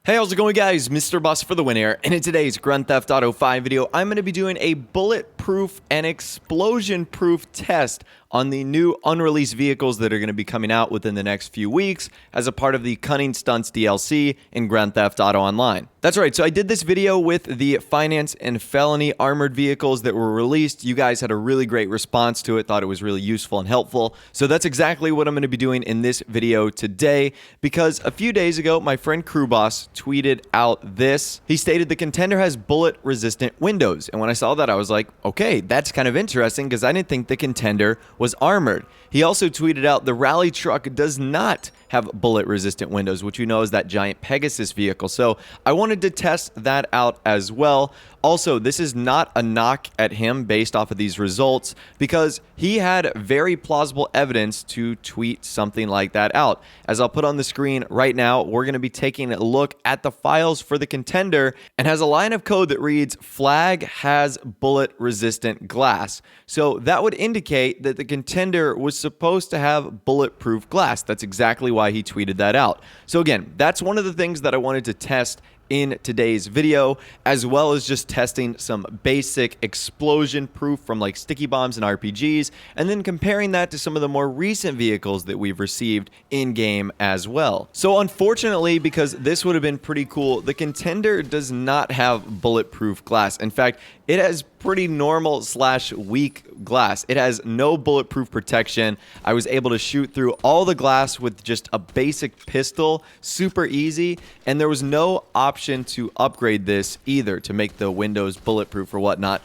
Hey, how's it going, guys? Mr. Boss for the win here, and in today's Grand Theft Auto 5 video, I'm going to be doing a bulletproof and explosion-proof test on the new unreleased vehicles that are going to be coming out within the next few weeks as a part of the Cunning Stunts DLC in Grand Theft Auto Online. That's right, so I did this video with the finance and felony armored vehicles that were released. You guys had a really great response to it, thought it was really useful and helpful. So that's exactly what I'm going to be doing in this video today, because a few days ago, my friend MrBoss tweeted out this. He stated the contender has bullet-resistant windows, and when I saw that, I was like, okay, that's kind of interesting because I didn't think the contender was armored. He also tweeted out the rally truck does not have bullet-resistant windows, which you know is that giant Pegasus vehicle. So I wanted to test that out as well. Also, this is not a knock at him based off of these results because he had very plausible evidence to tweet something like that out. As I'll put on the screen right now, we're going to be taking a look at the files for the contender and has a line of code that reads flag has bullet-resistant glass. So that would indicate that the contender was supposed to have bulletproof glass. That's exactly why he tweeted that out. So again, that's one of the things that I wanted to test in today's video, as well as just testing some basic explosion proof from like sticky bombs and RPGs, and then comparing that to some of the more recent vehicles that we've received in game as well. So unfortunately, because this would have been pretty cool, the contender does not have bulletproof glass. In fact, it has pretty normal / weak glass. It has no bulletproof protection. I was able to shoot through all the glass with just a basic pistol, super easy, and there was no option to upgrade this either to make the windows bulletproof or whatnot.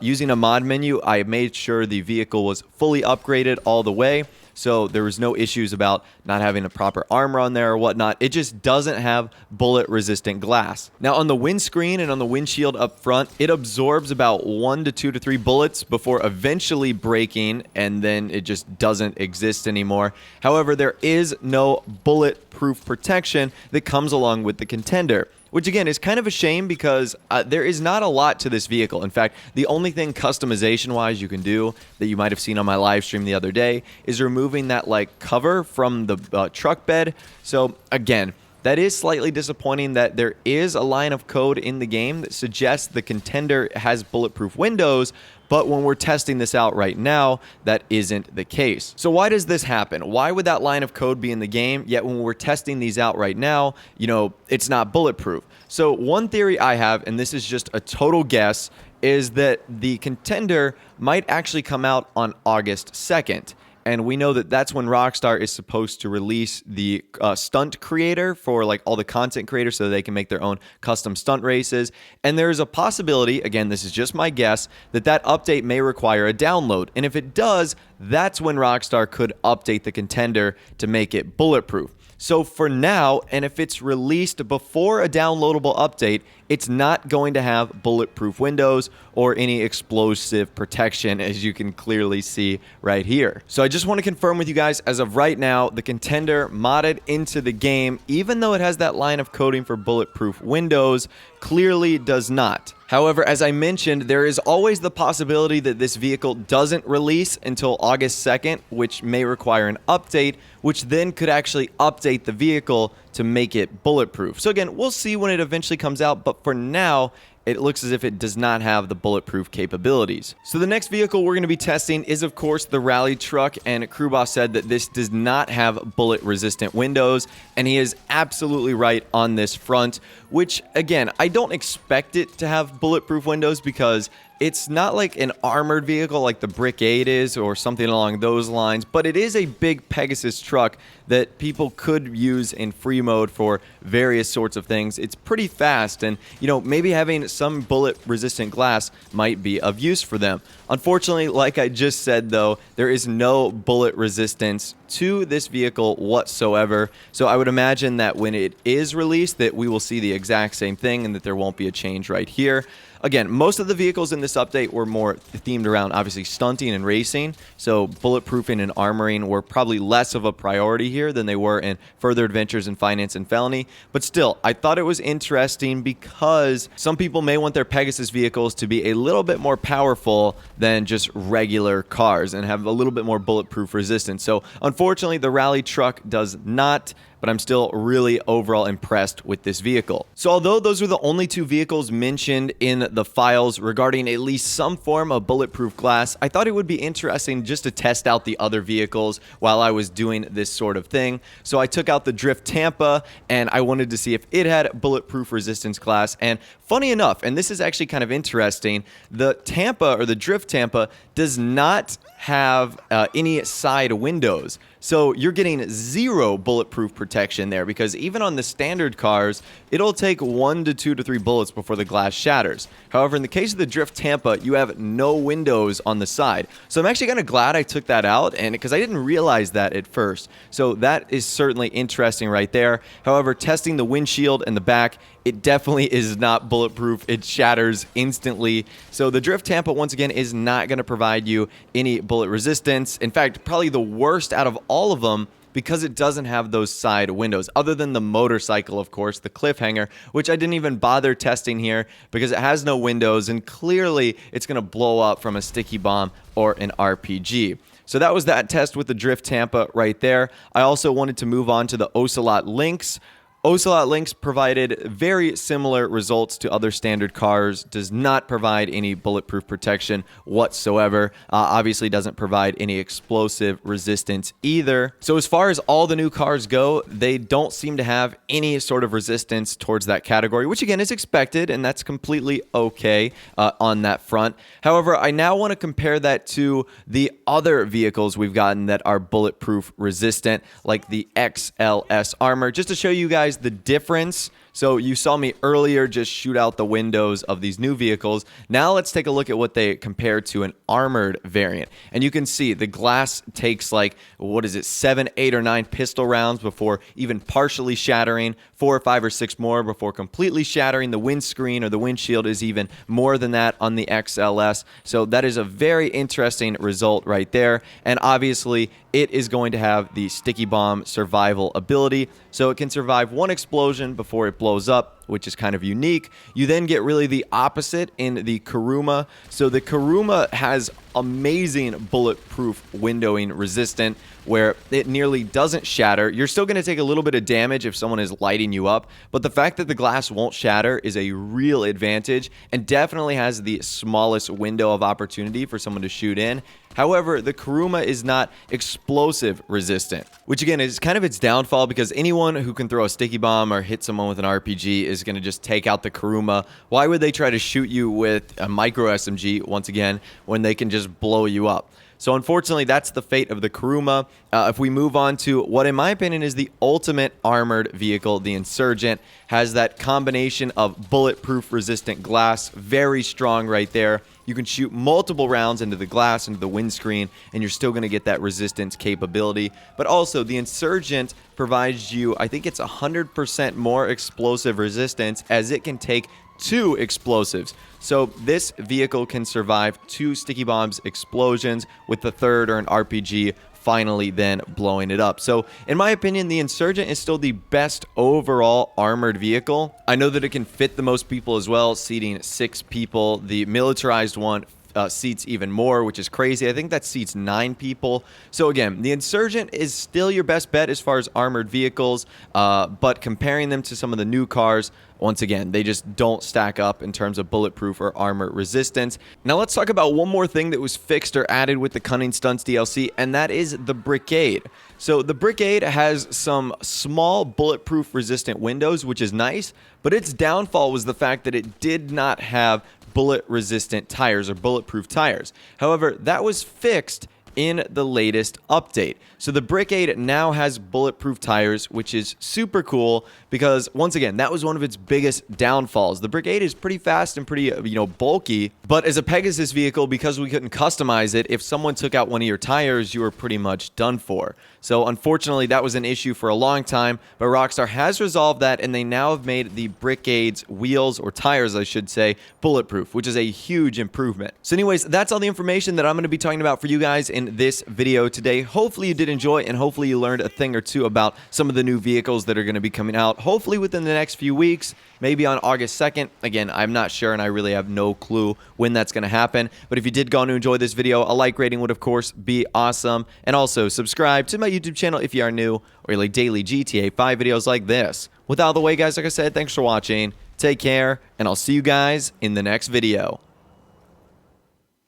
Using a mod menu, I made sure the vehicle was fully upgraded all the way. So there was no issues about not having a proper armor on there or whatnot. It just doesn't have bullet-resistant glass. Now, on the windscreen and on the windshield up front, it absorbs about 1 to 2 to 3 bullets before eventually breaking, and then it just doesn't exist anymore. However, there is no bulletproof protection that comes along with the contender, which again is kind of a shame because there is not a lot to this vehicle. In fact, the only thing customization-wise you can do that you might have seen on my live stream the other day is removing that like cover from the truck bed. So again, that is slightly disappointing that there is a line of code in the game that suggests the contender has bulletproof windows, but when we're testing this out right now, that isn't the case. So why does this happen? Why would that line of code be in the game, yet when we're testing these out right now, you know, it's not bulletproof? So one theory I have, and this is just a total guess, is that the contender might actually come out on August 2nd. And we know that that's when Rockstar is supposed to release the stunt creator for like all the content creators so they can make their own custom stunt races. And there is a possibility, again, this is just my guess, that that update may require a download. And if it does, that's when Rockstar could update the contender to make it bulletproof. So for now, and if it's released before a downloadable update, it's not going to have bulletproof windows or any explosive protection, as you can clearly see right here. So I just want to confirm with you guys, as of right now, the contender modded into the game, even though it has that line of coding for bulletproof windows, clearly does not. However, as I mentioned, there is always the possibility that this vehicle doesn't release until August 2nd, which may require an update, which then could actually update the vehicle to make it bulletproof. So again, we'll see when it eventually comes out, but for now, it looks as if it does not have the bulletproof capabilities. So the next vehicle we're going to be testing is, of course, the rally truck, and MrBoss said that this does not have bullet-resistant windows, and he is absolutely right on this front, which, again, I don't expect it to have bulletproof windows because it's not like an armored vehicle like the Brigade is or something along those lines, but it is a big Pegasus truck that people could use in free mode for various sorts of things. It's pretty fast, and you know, maybe having some bullet-resistant glass might be of use for them. Unfortunately, like I just said though, there is no bullet resistance to this vehicle whatsoever. So I would imagine that when it is released that we will see the exact same thing and that there won't be a change right here. Again, most of the vehicles in this update were more themed around obviously stunting and racing, so bulletproofing and armoring were probably less of a priority here than they were in further adventures in finance and felony. But still, I thought it was interesting because some people may want their Pegasus vehicles to be a little bit more powerful than just regular cars and have a little bit more bulletproof resistance. So unfortunately, the rally truck does not. but I'm still really overall impressed with this vehicle. So although those were the only two vehicles mentioned in the files regarding at least some form of bulletproof glass, I thought it would be interesting just to test out the other vehicles while I was doing this sort of thing. So I took out the Drift Tampa and I wanted to see if it had bulletproof resistance glass. And funny enough, and this is actually kind of interesting, the Tampa, or the Drift Tampa, does not have any side windows. So you're getting zero bulletproof protection there, because even on the standard cars, it'll take 1 to 2 to 3 bullets before the glass shatters. However, in the case of the Drift Tampa, you have no windows on the side. So I'm actually kind of glad I took that out, and because I didn't realize that at first. So that is certainly interesting right there. However, testing the windshield and the back, it definitely is not bulletproof. It shatters instantly. So the Drift Tampa, once again, is not going to provide you any bullet resistance. In fact, probably the worst out of all of them, because it doesn't have those side windows, other than the motorcycle, of course, the Cliffhanger, which I didn't even bother testing here because it has no windows, and clearly it's going to blow up from a sticky bomb or an RPG. So that was that test with the Drift Tampa right there. I also wanted to move on to the Ocelot Lynx. Ocelot Lynx provided very similar results to other standard cars, does not provide any bulletproof protection whatsoever, obviously doesn't provide any explosive resistance either. So as far as all the new cars go, they don't seem to have any sort of resistance towards that category, which again is expected, and that's completely okay on that front. However, I now want to compare that to the other vehicles we've gotten that are bulletproof resistant, like the XLS Armor, just to show you guys the difference. So you saw me earlier just shoot out the windows of these new vehicles. Now let's take a look at what they compare to an armored variant. And you can see the glass takes like, what is it, 7, 8, or 9 pistol rounds before even partially shattering, 4 or 5 or 6 more before completely shattering. The windscreen or the windshield is even more than that on the XLS. So that is a very interesting result right there. And obviously it is going to have the sticky bomb survival ability. So it can survive one explosion before it blows up, which is kind of unique. You then get really the opposite in the Kuruma. So the Kuruma has amazing bulletproof windowing resistant, where it nearly doesn't shatter. You're still going to take a little bit of damage if someone is lighting you up, but the fact that the glass won't shatter is a real advantage, and definitely has the smallest window of opportunity for someone to shoot in. However, the Kuruma is not explosive resistant, which again is kind of its downfall, because anyone who can throw a sticky bomb or hit someone with an RPG is going to just take out the Kuruma. Why would they try to shoot you with a micro SMG, once again, when they can just blow you up? So unfortunately, that's the fate of the Kuruma. If we move on to what, in my opinion, is the ultimate armored vehicle, the Insurgent, has that combination of bulletproof resistant glass, very strong right there. You can shoot multiple rounds into the glass, into the windscreen, and you're still going to get that resistance capability. But also, the Insurgent provides you, I think it's 100% more explosive resistance, as it can take 2 explosives. So this vehicle can survive 2 sticky bombs explosions, with the third, or an RPG, finally then blowing it up. So in my opinion, the Insurgent is still the best overall armored vehicle. I know that it can fit the most people as well, seating 6 people. The militarized one seats even more, which is crazy. I think that seats 9 people. So again, the Insurgent is still your best bet as far as armored vehicles, but comparing them to some of the new cars, once again, they just don't stack up in terms of bulletproof or armor resistance. Now let's talk about one more thing that was fixed or added with the Cunning Stunts DLC, and that is the Brigade. So the Brigade has some small bulletproof resistant windows, which is nice, but its downfall was the fact that it did not have bullet resistant tires, or bulletproof tires. However, that was fixed in the latest update. So the Brigade now has bulletproof tires, which is super cool, because once again, that was one of its biggest downfalls. The Brigade is pretty fast and pretty, bulky, but as a Pegasus vehicle, because we couldn't customize it, if someone took out one of your tires, you were pretty much done for. So unfortunately, that was an issue for a long time, but Rockstar has resolved that, and they now have made the Brigade's wheels, or tires, I should say, bulletproof, which is a huge improvement. So anyways, that's all the information that I'm going to be talking about for you guys in in this video today. Hopefully you did enjoy, and hopefully you learned a thing or two about some of the new vehicles that are going to be coming out, hopefully within the next few weeks, maybe on August 2nd. Again, I'm not sure, and I really have no clue when that's going to happen. But if you did go on to enjoy this video, a like rating would, of course, be awesome. And also, subscribe to my YouTube channel if you are new, or you like daily GTA 5 videos like this. With all the way, guys, like I said, thanks for watching. Take care, and I'll see you guys in the next video.